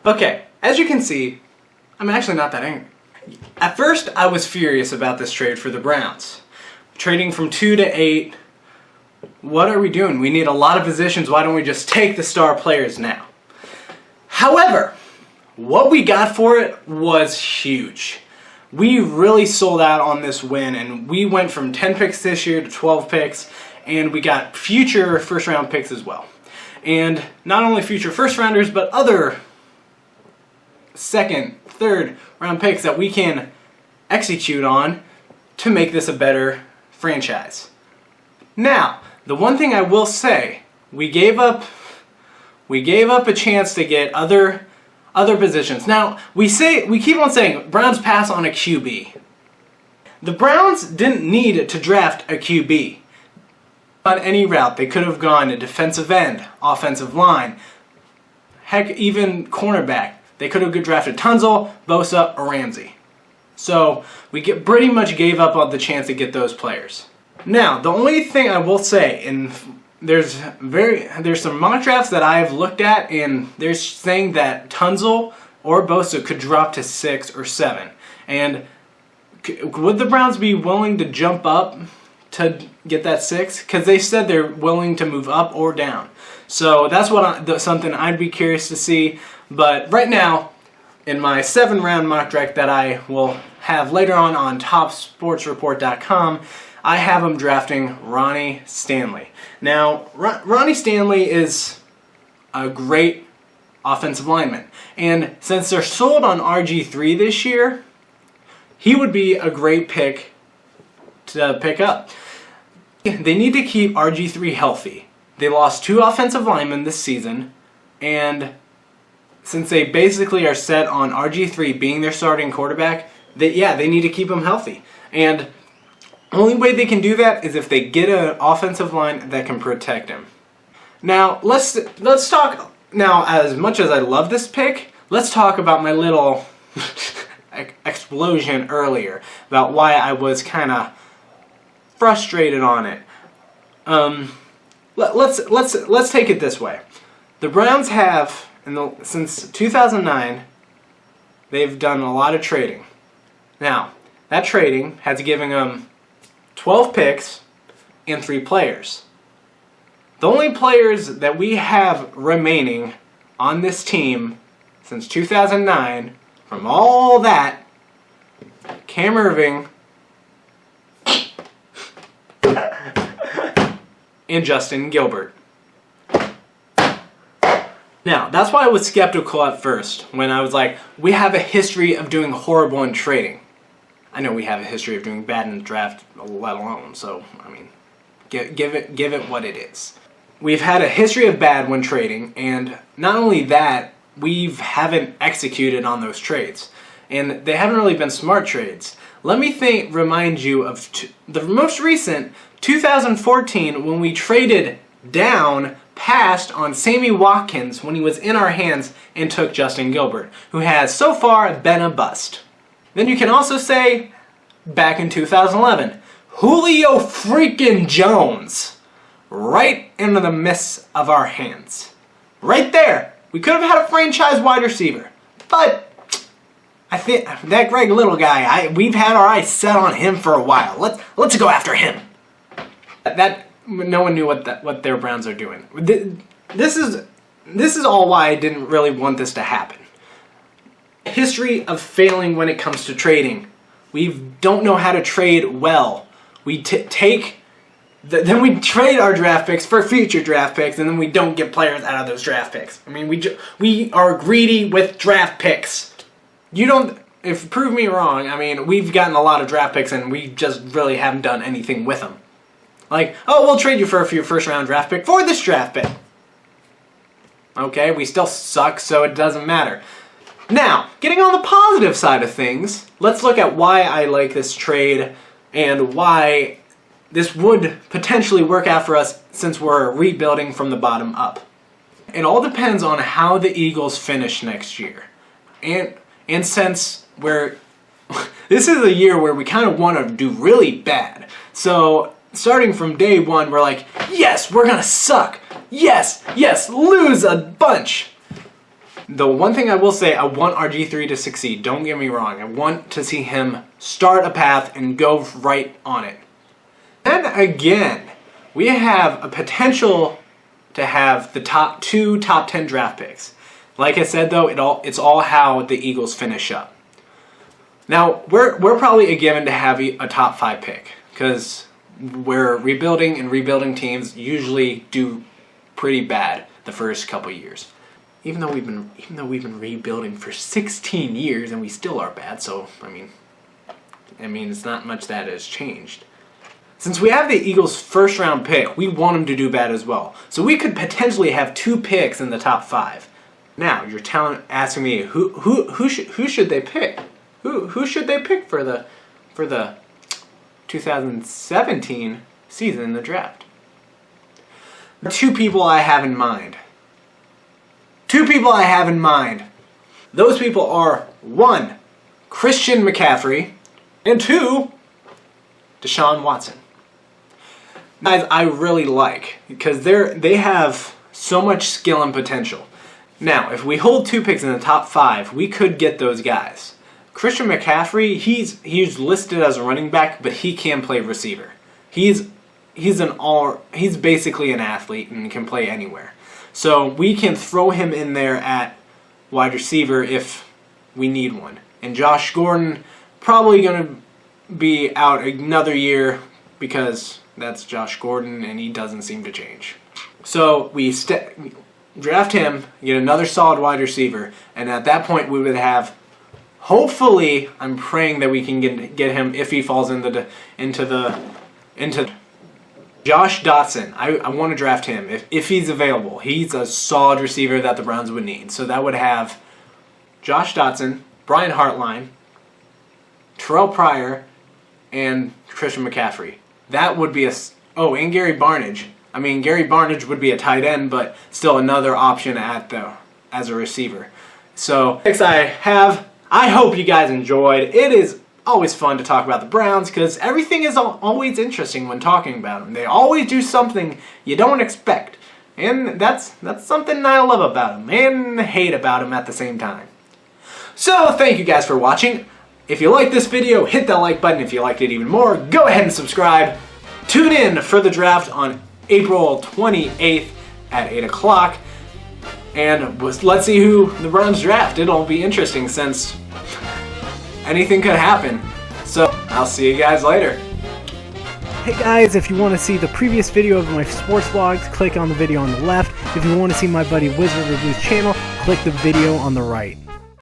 Okay, as you can see, I'm actually not that angry. At first, I was furious about this trade for the Browns. Trading from 2 to 8, what are we doing? We need a lot of positions, why don't we just take the star players now? However, what we got for it was huge. We really sold out on this win, and we went from 10 picks this year to 12 picks, and we got future first round picks as well. And not only future first rounders, but other second, third round picks that we can execute on to make this a better franchise. Now, the one thing I will say, we gave up a chance to get other positions. Now, we keep on saying Browns pass on a QB. The Browns didn't need to draft a QB. On any route, they could have gone to defensive end, offensive line, heck, even cornerback. They could have drafted Tunzel, Bosa, or Ramsey. So we pretty much gave up on the chance to get those players. Now, the only thing I will say, and there's some mock drafts that I've looked at, and they're saying that Tunzel or Bosa could drop to 6 or 7. And would the Browns be willing to jump up to get that 6? Because they said they're willing to move up or down. So that's something I'd be curious to see. But right now, in my 7-round mock draft that I will have later on TopSportsReport.com, I have them drafting Ronnie Stanley. Now, Ronnie Stanley is a great offensive lineman. And since they're sold on RG3 this year, he would be a great pick to pick up. They need to keep RG3 healthy. They lost 2 offensive linemen this season, and since they basically are set on RG3 being their starting quarterback, they need to keep him healthy. And the only way they can do that is if they get an offensive line that can protect him. Now, let's talk, now as much as I love this pick, let's talk about my little explosion earlier about why I was kind of frustrated on it. Let's take it this way. The Browns have, since 2009, they've done a lot of trading. Now, that trading has given them 12 picks and 3 players. The only players that we have remaining on this team since 2009, from all that, Cam Irving and Justin Gilbert. Now, that's why I was skeptical at first, when I was like, we have a history of doing horrible in trading. I know we have a history of doing bad in the draft, let alone, so, I mean, give it what it is. We've had a history of bad when trading, and not only that, we haven't executed on those trades. And they haven't really been smart trades. Let me remind you of the most recent, 2014, when we traded down past on Sammy Watkins when he was in our hands and took Justin Gilbert, who has so far been a bust. Then you can also say, back in 2011, Julio freaking Jones, right into the midst of our hands. Right there. We could have had a franchise wide receiver, but I think that Greg Little guy, we've had our eyes set on him for a while. Let's go after him. No one knew what their Browns are doing. This is all why I didn't really want this to happen. History of failing when it comes to trading. We don't know how to trade well. We then we trade our draft picks for future draft picks, and then we don't get players out of those draft picks. I mean, we are greedy with draft picks. Prove me wrong, I mean, we've gotten a lot of draft picks, and we just really haven't done anything with them. Like, oh, we'll trade you for a few first-round draft pick for this draft pick. Okay, we still suck, so it doesn't matter. Now, getting on the positive side of things, let's look at why I like this trade and why this would potentially work out for us since we're rebuilding from the bottom up. It all depends on how the Eagles finish next year. And since this is a year where we kind of want to do really bad. So, starting from day one, we're like, yes, we're going to suck. Yes, lose a bunch. The one thing I will say, I want RG3 to succeed. Don't get me wrong. I want to see him start a path and go right on it. Then again, we have a potential to have the top 10 draft picks. Like I said though, it's all how the Eagles finish up. Now, we're probably a given to have a top 5 pick because we're rebuilding, and rebuilding teams usually do pretty bad the first couple years. Even though we've been rebuilding for 16 years and we still are bad, so I mean it's not much that has changed. Since we have the Eagles' first round pick, we want them to do bad as well. So we could potentially have 2 picks in the top 5. Now you're asking me who should they pick? Who should they pick for the 2017 season in the draft? 2 people I have in mind. 2 people I have in mind. Those people are 1, Christian McCaffrey, and 2, Deshaun Watson. Guys, I really like because they have so much skill and potential. Now, if we hold 2 picks in the top 5, we could get those guys. Christian McCaffrey, he's listed as a running back, but he can play receiver. He's basically an athlete and can play anywhere. So we can throw him in there at wide receiver if we need one. And Josh Gordon, probably going to be out another year because that's Josh Gordon and he doesn't seem to change. So we draft him, get another solid wide receiver, and at that point we would have, hopefully, I'm praying that we can get him if he falls into Josh Dotson. I want to draft him if he's available. He's a solid receiver that the Browns would need. So that would have Josh Dotson, Brian Hartline, Terrell Pryor, and Christian McCaffrey. That would be and Gary Barnidge. I mean, Gary Barnidge would be a tight end, but still another option as a receiver. So, picks I have. I hope you guys enjoyed. It is always fun to talk about the Browns because everything is always interesting when talking about them. They always do something you don't expect. And that's something I love about them and hate about them at the same time. So thank you guys for watching. If you like this video, hit that like button. If you liked it even more, go ahead and subscribe. Tune in for the draft on April 28th at 8 o'clock. And let's see who the Browns draft. It'll be interesting since anything could happen. So, I'll see you guys later. Hey guys, if you want to see the previous video of my sports vlogs, click on the video on the left. If you want to see my buddy Wizard Review's channel, click the video on the right.